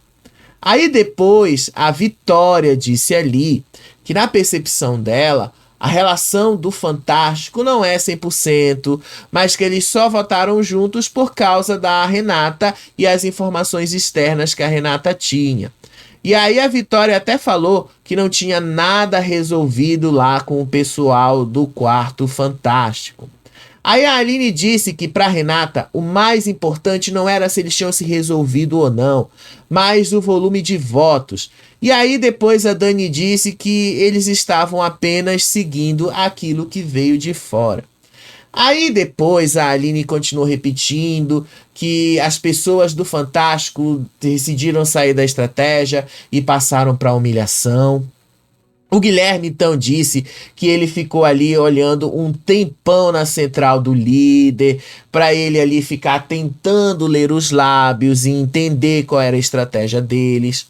Aí depois a Vitória disse ali que na percepção dela a relação do Fantástico não é 100%, mas que eles só votaram juntos por causa da Renata e as informações externas que a Renata tinha. E aí a Vitória até falou que não tinha nada resolvido lá com o pessoal do Quarto Fantástico. Aí a Aline disse que para Renata o mais importante não era se eles tinham se resolvido ou não, mas o volume de votos. E aí depois a Dani disse que eles estavam apenas seguindo aquilo que veio de fora. Aí depois a Aline continuou repetindo que as pessoas do Fantástico decidiram sair da estratégia e passaram para a humilhação. O Guilherme então disse que ele ficou ali olhando um tempão na central do líder, para ele ali ficar tentando ler os lábios e entender qual era a estratégia deles.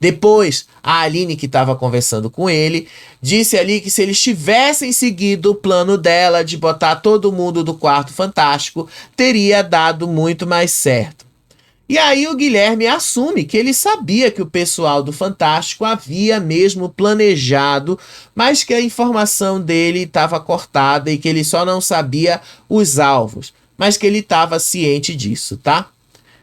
Depois, a Aline, que estava conversando com ele, disse ali que se eles tivessem seguido o plano dela de botar todo mundo do Quarto Fantástico, teria dado muito mais certo. E aí o Guilherme assume que ele sabia que o pessoal do Fantástico havia mesmo planejado, mas que a informação dele estava cortada e que ele só não sabia os alvos, mas que ele estava ciente disso, tá?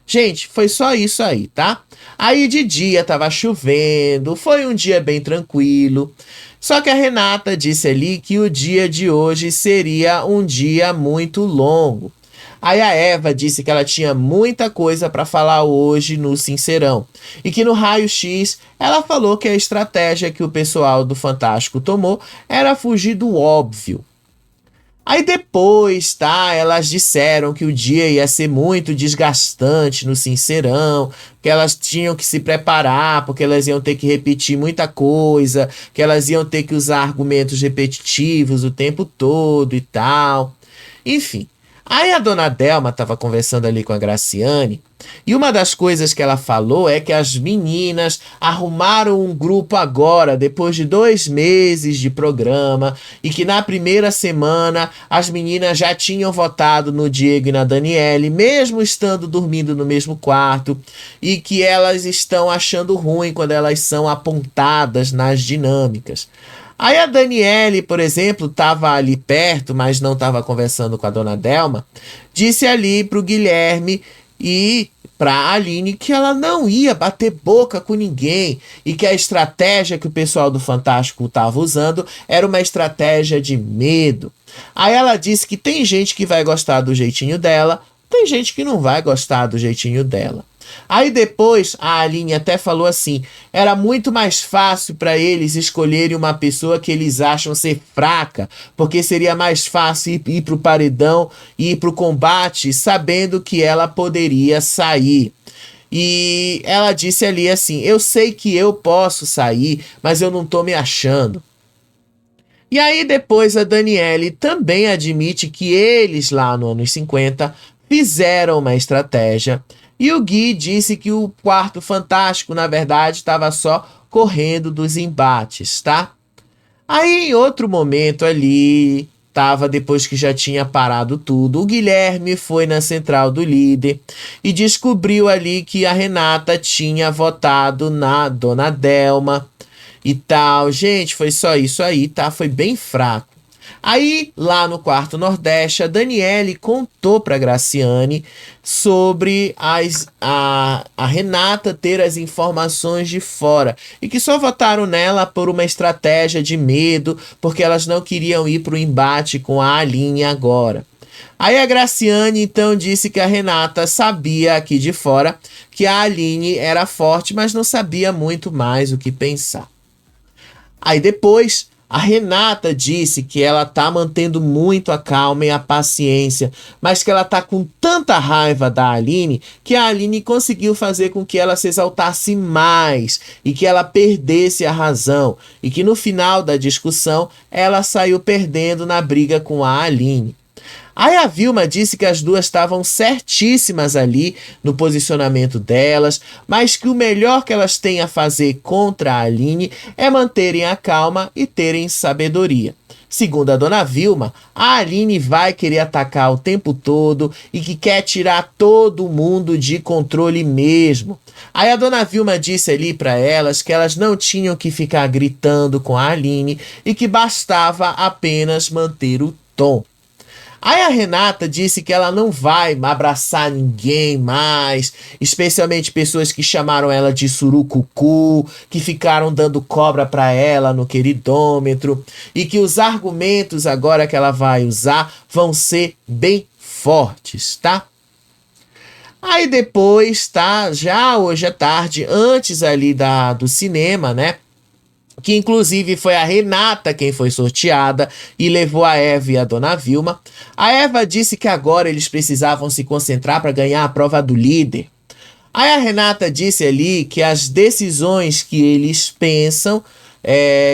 Gente, foi só isso aí, tá? Aí de dia tava chovendo, foi um dia bem tranquilo. Só que a Renata disse ali que o dia de hoje seria um dia muito longo. Aí a Eva disse que ela tinha muita coisa para falar hoje no Sincerão. E que no raio-x ela falou que a estratégia que o pessoal do Fantástico tomou era fugir do óbvio. Aí depois, tá, elas disseram que o dia ia ser muito desgastante no Sincerão, que elas tinham que se preparar, porque elas iam ter que repetir muita coisa, que elas iam ter que usar argumentos repetitivos o tempo todo e tal. Enfim. Aí a dona Delma estava conversando ali com a Graciane e uma das coisas que ela falou é que as meninas arrumaram um grupo agora, depois de 2 meses de programa, e que na primeira semana as meninas já tinham votado no Diego e na Daniele, mesmo estando dormindo no mesmo quarto, e que elas estão achando ruim quando elas são apontadas nas dinâmicas. Aí a Daniele, por exemplo, estava ali perto, mas não estava conversando com a dona Delma, disse ali para o Guilherme e para a Aline que ela não ia bater boca com ninguém e que a estratégia que o pessoal do Fantástico estava usando era uma estratégia de medo. Aí ela disse que tem gente que vai gostar do jeitinho dela, tem gente que não vai gostar do jeitinho dela. Aí depois a Aline até falou assim, era muito mais fácil para eles escolherem uma pessoa que eles acham ser fraca, porque seria mais fácil ir pro paredão e ir pro combate sabendo que ela poderia sair. E ela disse ali assim, eu sei que eu posso sair, mas eu não tô me achando. E aí depois a Daniele também admite que eles lá no anos 50 fizeram uma estratégia. E o Gui disse que o Quarto Fantástico, na verdade, estava só correndo dos embates, tá? Aí, em outro momento ali, depois que já tinha parado tudo, o Guilherme foi na central do líder e descobriu ali que a Renata tinha votado na dona Delma e tal. Gente, foi só isso aí, tá? Foi bem fraco. Aí, lá no Quarto Nordeste, a Daniele contou para Graciane sobre a Renata ter as informações de fora e que só votaram nela por uma estratégia de medo, porque elas não queriam ir para o embate com a Aline agora. Aí a Graciane então disse que a Renata sabia aqui de fora que a Aline era forte, mas não sabia muito mais o que pensar. Aí depois a Renata disse que ela tá mantendo muito a calma e a paciência, mas que ela tá com tanta raiva da Aline que a Aline conseguiu fazer com que ela se exaltasse mais e que ela perdesse a razão e que no final da discussão ela saiu perdendo na briga com a Aline. Aí a Vilma disse que as duas estavam certíssimas ali no posicionamento delas, mas que o melhor que elas têm a fazer contra a Aline é manterem a calma e terem sabedoria. Segundo a dona Vilma, a Aline vai querer atacar o tempo todo e que quer tirar todo mundo de controle mesmo. Aí a dona Vilma disse ali para elas que elas não tinham que ficar gritando com a Aline e que bastava apenas manter o tom. Aí a Renata disse que ela não vai abraçar ninguém mais, especialmente pessoas que chamaram ela de surucucu, que ficaram dando cobra para ela no queridômetro, e que os argumentos agora que ela vai usar vão ser bem fortes, tá? Aí depois, tá? Já hoje à tarde, antes ali do cinema, né? Que inclusive foi a Renata quem foi sorteada e levou a Eva e a dona Vilma. A Eva disse que agora eles precisavam se concentrar para ganhar a prova do líder. Aí a Renata disse ali que as decisões que eles pensam,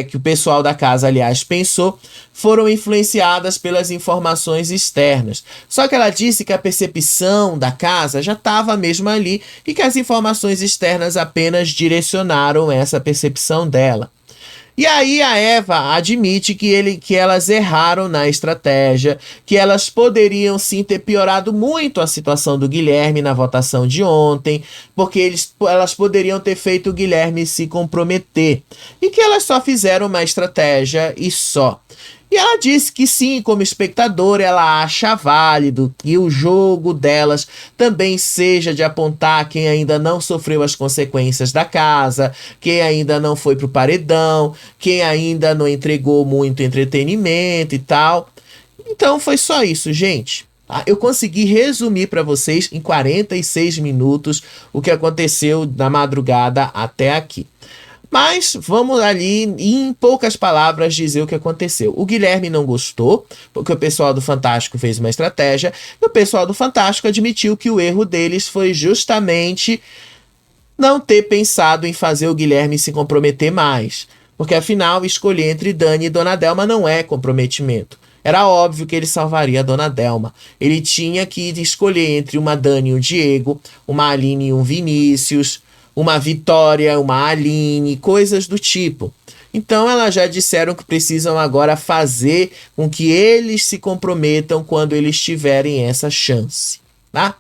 que o pessoal da casa, aliás, pensou, foram influenciadas pelas informações externas. Só que ela disse que a percepção da casa já estava mesmo ali e que as informações externas apenas direcionaram essa percepção dela. E aí a Eva admite que elas erraram na estratégia, que elas poderiam sim ter piorado muito a situação do Guilherme na votação de ontem, porque elas poderiam ter feito o Guilherme se comprometer, e que elas só fizeram uma estratégia e só. E ela disse que sim, como espectadora, ela acha válido que o jogo delas também seja de apontar quem ainda não sofreu as consequências da casa, quem ainda não foi pro paredão, quem ainda não entregou muito entretenimento e tal. Então foi só isso, gente. Eu consegui resumir para vocês em 46 minutos o que aconteceu na madrugada até aqui. Mas vamos ali, em poucas palavras, dizer o que aconteceu. O Guilherme não gostou, porque o pessoal do Fantástico fez uma estratégia, e o pessoal do Fantástico admitiu que o erro deles foi justamente não ter pensado em fazer o Guilherme se comprometer mais. Porque, afinal, escolher entre Dani e Dona Delma não é comprometimento. Era óbvio que ele salvaria a Dona Delma. Ele tinha que escolher entre uma Dani e um Diego, uma Aline e um Vinícius, uma Vitória, uma Aline, coisas do tipo. Então elas já disseram que precisam agora fazer com que eles se comprometam quando eles tiverem essa chance, tá?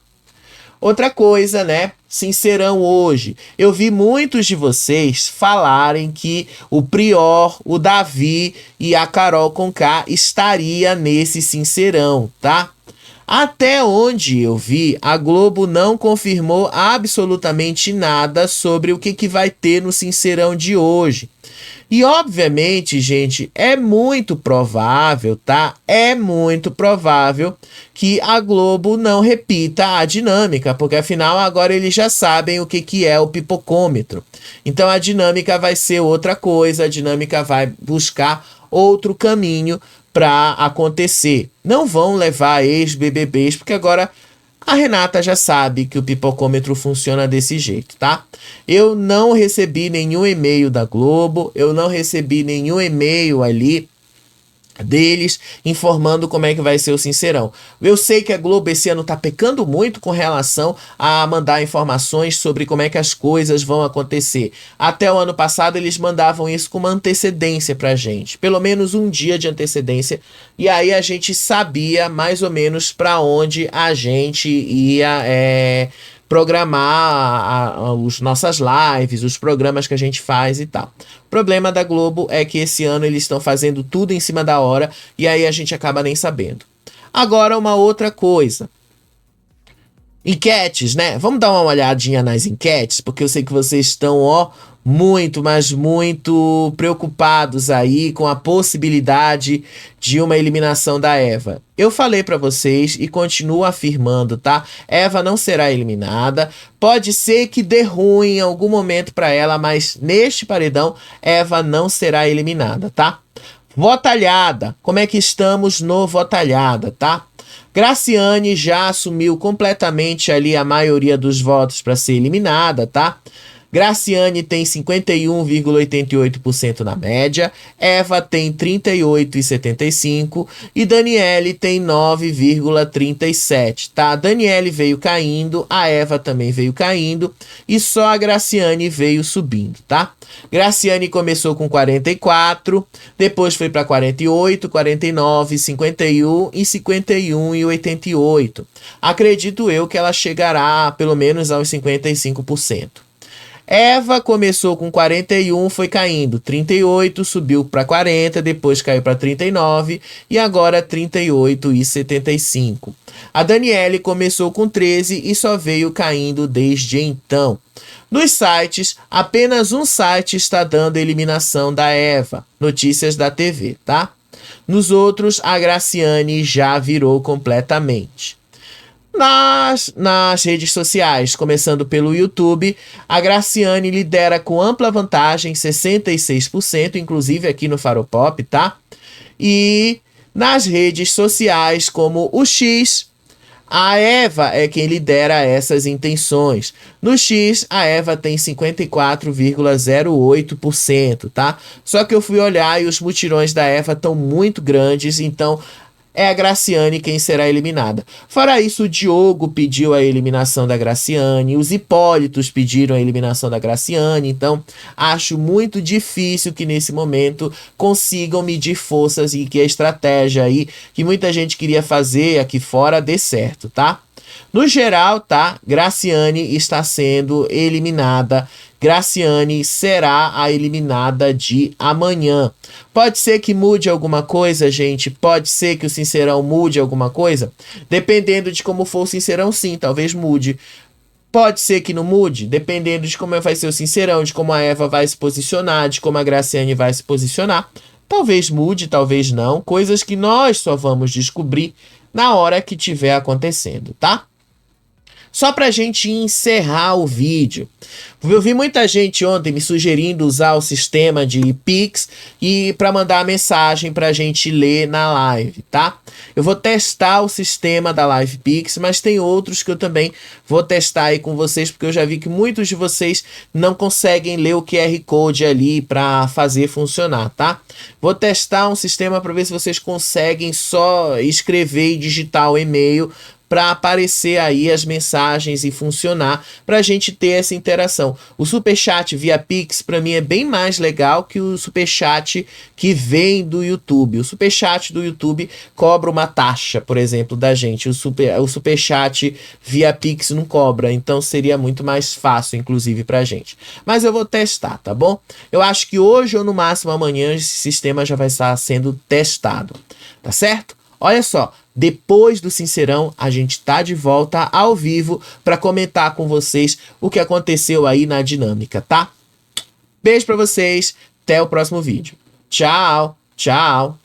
Outra coisa, né? Sincerão hoje. Eu vi muitos de vocês falarem que o Prior, o Davi e a Carol Conká estaria nesse Sincerão, tá? Até onde eu vi, a Globo não confirmou absolutamente nada sobre o que vai ter no Sincerão de hoje. E, obviamente, gente, é muito provável, tá? É muito provável que a Globo não repita a dinâmica, porque, afinal, agora eles já sabem o que é o pipocômetro. Então, a dinâmica vai ser outra coisa, a dinâmica vai buscar outro caminho para acontecer. Não vão levar ex-BBBs, porque agora a Renata já sabe que o pipocômetro funciona desse jeito, tá? Eu não recebi nenhum e-mail da Globo, eu não recebi nenhum e-mail ali deles informando como é que vai ser o Sincerão. Eu sei que a Globo esse ano tá pecando muito com relação a mandar informações sobre como é que as coisas vão acontecer. Até o ano passado eles mandavam isso com uma antecedência pra gente, pelo menos um dia de antecedência, e aí a gente sabia mais ou menos para onde a gente ia programar as nossas lives, os programas que a gente faz e tal. O problema da Globo é que esse ano eles estão fazendo tudo em cima da hora e aí a gente acaba nem sabendo. Agora uma outra coisa. Enquetes, né? Vamos dar uma olhadinha nas enquetes, porque eu sei que vocês estão, muito, mas muito preocupados aí com a possibilidade de uma eliminação da Eva. Eu falei pra vocês e continuo afirmando, tá? Eva não será eliminada. Pode ser que dê ruim em algum momento pra ela, mas neste paredão, Eva não será eliminada, tá? Votalhada. Como é que estamos no Votalhada, tá? Graciane já assumiu completamente ali a maioria dos votos para ser eliminada, tá? Graciane tem 51,88% na média, Eva tem 38,75% e Daniele tem 9,37%, tá? A Daniele veio caindo, a Eva também veio caindo e só a Graciane veio subindo, tá? Graciane começou com 44, depois foi para 48, 49, 51 e 51,88. Acredito eu que ela chegará pelo menos aos 55%. Eva começou com 41, foi caindo, 38, subiu para 40, depois caiu para 39 e agora 38,75. A Daniele começou com 13 e só veio caindo desde então. Nos sites, apenas um site está dando eliminação da Eva, Notícias da TV, tá? Nos outros, a Graciane já virou completamente. Nas redes sociais, começando pelo YouTube, a Graciane lidera com ampla vantagem, 66%, inclusive aqui no Faropop, tá? E nas redes sociais, como o X, a Eva é quem lidera essas intenções. No X, a Eva tem 54,08%, tá? Só que eu fui olhar e os mutirões da Eva estão muito grandes, então é a Graciane quem será eliminada. Fora isso, o Diogo pediu a eliminação da Graciane, os Hipólitos pediram a eliminação da Graciane, então acho muito difícil que nesse momento consigam medir forças e que a estratégia aí que muita gente queria fazer aqui fora dê certo, tá? No geral, tá? Graciane está sendo eliminada. Graciane será a eliminada de amanhã. Pode ser que mude alguma coisa, gente? Pode ser que o Sincerão mude alguma coisa? Dependendo de como for o Sincerão, sim, talvez mude. Pode ser que não mude, dependendo de como vai ser o Sincerão, de como a Eva vai se posicionar, de como a Graciane vai se posicionar. Talvez mude, talvez não. Coisas que nós só vamos descobrir na hora que tiver acontecendo, tá? Só pra gente encerrar o vídeo. Eu vi muita gente ontem me sugerindo usar o sistema de Pix e para mandar a mensagem pra gente ler na live, tá? Eu vou testar o sistema da Live Pix, mas tem outros que eu também vou testar aí com vocês, porque eu já vi que muitos de vocês não conseguem ler o QR Code ali para fazer funcionar, tá? Vou testar um sistema para ver se vocês conseguem só escrever e digitar o e-mail para aparecer aí as mensagens e funcionar para a gente ter essa interação. O Superchat via Pix para mim é bem mais legal que o Superchat que vem do YouTube. O Superchat do YouTube cobra uma taxa, por exemplo, da gente. O Superchat via Pix não cobra, então seria muito mais fácil, inclusive, para a gente. Mas eu vou testar, tá bom? Eu acho que hoje ou no máximo amanhã esse sistema já vai estar sendo testado, tá certo? Olha só, depois do Sincerão, a gente tá de volta ao vivo para comentar com vocês o que aconteceu aí na dinâmica, tá? Beijo para vocês, até o próximo vídeo. Tchau, tchau.